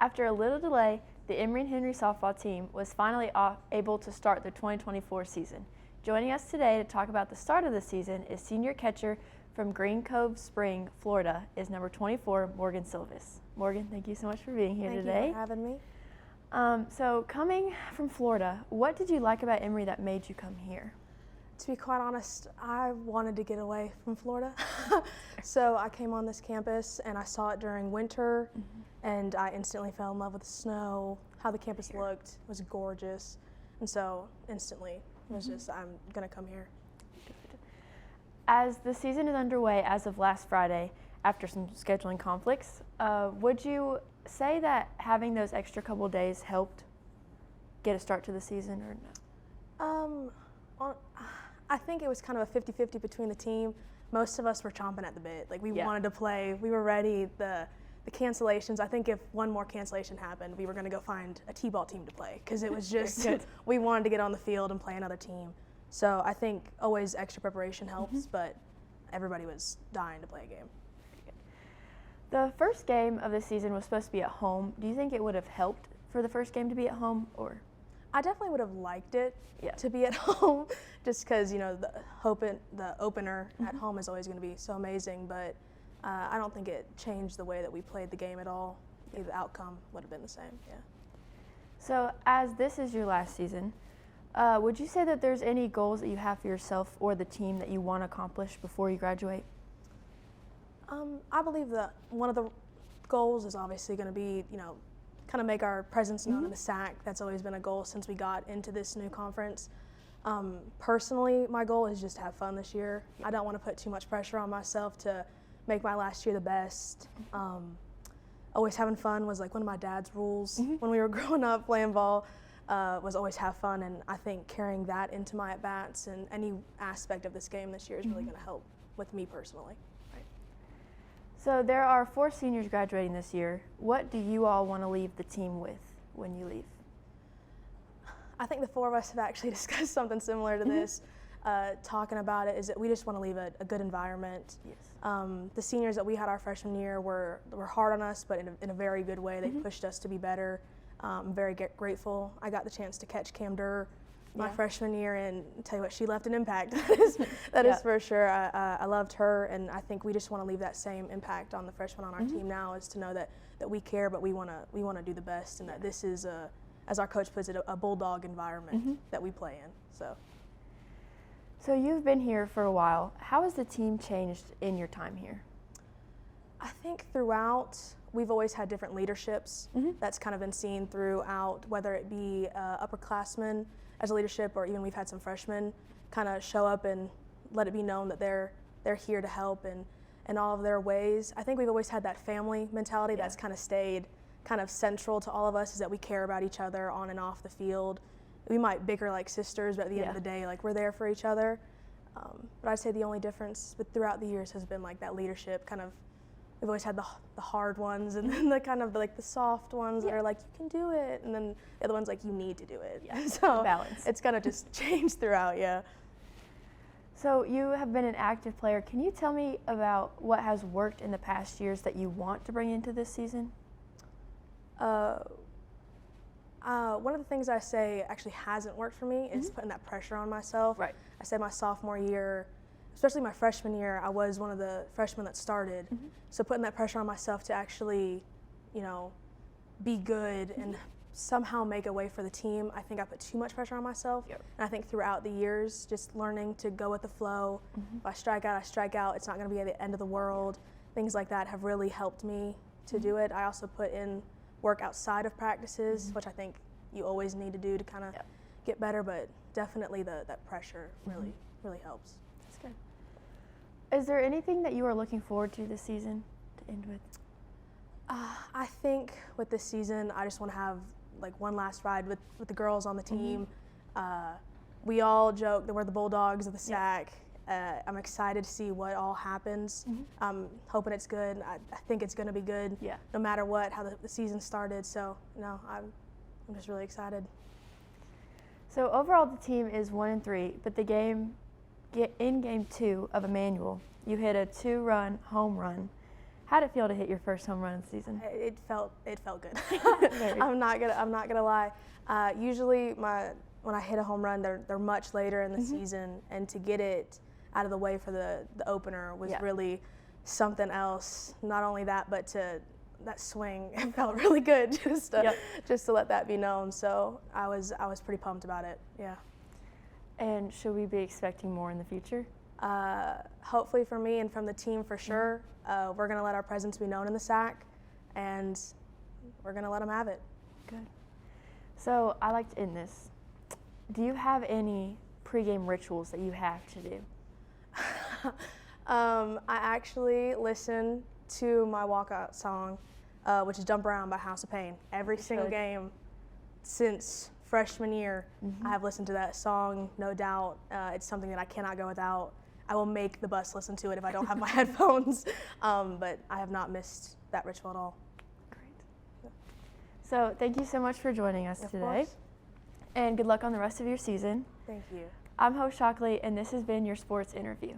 After a little delay, the Emory and Henry softball team was finally able to start the 2024 season. Joining us today to talk about the start of the season is senior catcher from Green Cove Spring, Florida, is number 24, Morgan Silvis. Morgan, thank you so much for being here today. Thank you for having me. So coming from Florida, what did you like about Emory that made you come here? To be quite honest, I wanted to get away from Florida. So I came on this campus and I saw it during winter, and I instantly fell in love with the snow, how the campus looked was gorgeous, and so instantly it was just, I'm gonna come here. As the season is underway as of last Friday, after some scheduling conflicts, would you say that having those extra couple days helped get a start to the season or no? I think it was kind of a 50-50 between the team. Most of us were chomping at the bit. Like, we wanted to play. We were ready. The cancellations, I think if one more cancellation happened, we were going to go find a T-ball team to play, because it was just, we wanted to get on the field and play another team. So I think always extra preparation helps, but everybody was dying to play a game. The first game of the season was supposed to be at home. Do you think it would have helped for the first game to be at home, or? I definitely would have liked it to be at home, just because, you know, the opener at home is always going to be so amazing, but I don't think it changed the way that we played the game at all. The outcome would have been the same, So as this is your last season, would you say that there's any goals that you have for yourself or the team that you want to accomplish before you graduate? I believe that one of the goals is obviously going to be, you know, kind of make our presence known in the SAC. That's always been a goal since we got into this new conference. Personally, my goal is just to have fun this year. I don't want to put too much pressure on myself to make my last year the best. Always having fun was like one of my dad's rules when we were growing up playing ball, was always have fun, and I think carrying that into my at-bats and any aspect of this game this year is really going to help with me personally. So there are 4 seniors graduating this year. What do you all want to leave the team with when you leave? I think the 4 of us have actually discussed something similar to this, talking about it, is that we just want to leave a good environment. The seniors that we had our freshman year were hard on us, but in a very good way. They pushed us to be better. I'm very grateful. I got the chance to catch Cam Durr my freshman year, and tell you what, she left an impact. that is for sure. I loved her, and I think we just want to leave that same impact on the freshmen on our team now, is to know that we care, but we want to do the best, and that this is as our coach puts it, a bulldog environment that we play in. So you've been here for a while. How has the team changed in your time here? I think throughout, we've always had different leaderships. That's kind of been seen throughout, whether it be upperclassmen as a leadership, or even we've had some freshmen kind of show up and let it be known that they're here to help in all of their ways. I think we've always had that family mentality that's kind of stayed kind of central to all of us, is that we care about each other on and off the field. We might bicker like sisters, but at the end of the day, like, we're there for each other. But I'd say the only difference throughout the years has been like that leadership kind of. We've always had the hard ones, and then the kind of like the soft ones that are like, you can do it, and then the other ones like, you need to do it. So balance. It's kind of just changed throughout, So you have been an active player. Can you tell me about what has worked in the past years that you want to bring into this season? One of the things I say actually hasn't worked for me is putting that pressure on myself. I say my sophomore year, especially my freshman year, I was one of the freshmen that started. So putting that pressure on myself to actually, you know, be good and somehow make a way for the team, I think I put too much pressure on myself. And I think throughout the years, just learning to go with the flow. If I strike out, I strike out. It's not going to be at the end of the world. Things like that have really helped me to do it. I also put in work outside of practices, which I think you always need to do to kind of get better, but definitely that pressure really helps. That's good. Is there anything that you are looking forward to this season to end with? I think with this season, I just want to have like one last ride with the girls on the team. We all joke that we're the Bulldogs of the SAC. I'm excited to see what all happens. I'm hoping it's good. I think it's going to be good, no matter what, how the season started. So, no, I'm just really excited. So overall, the team is 1-3, but in game 2 of Emmanuel, you hit a 2-run home run. How'd it feel to hit your first home run of the season? It felt good. Very. I'm not gonna lie. Usually when I hit a home run, they're much later in the season, and to get it out of the way for the opener was really something else. Not only that, but that swing, it felt really good just to let that be known. So I was pretty pumped about it. Yeah. And should we be expecting more in the future? Hopefully for me and from the team for sure. We're gonna let our presence be known in the SAC, and we're gonna let them have it. Good. So I like to end this. Do you have any pregame rituals that you have to do? I actually listen to my walkout song, which is Jump Around by House of Pain. Every single game since freshman year, I have listened to that song, no doubt. It's something that I cannot go without. I will make the bus listen to it if I don't have my headphones, but I have not missed that ritual at all. Great. So thank you so much for joining us today. Course. And good luck on the rest of your season. Thank you. I'm host Shockley, and this has been your sports interview.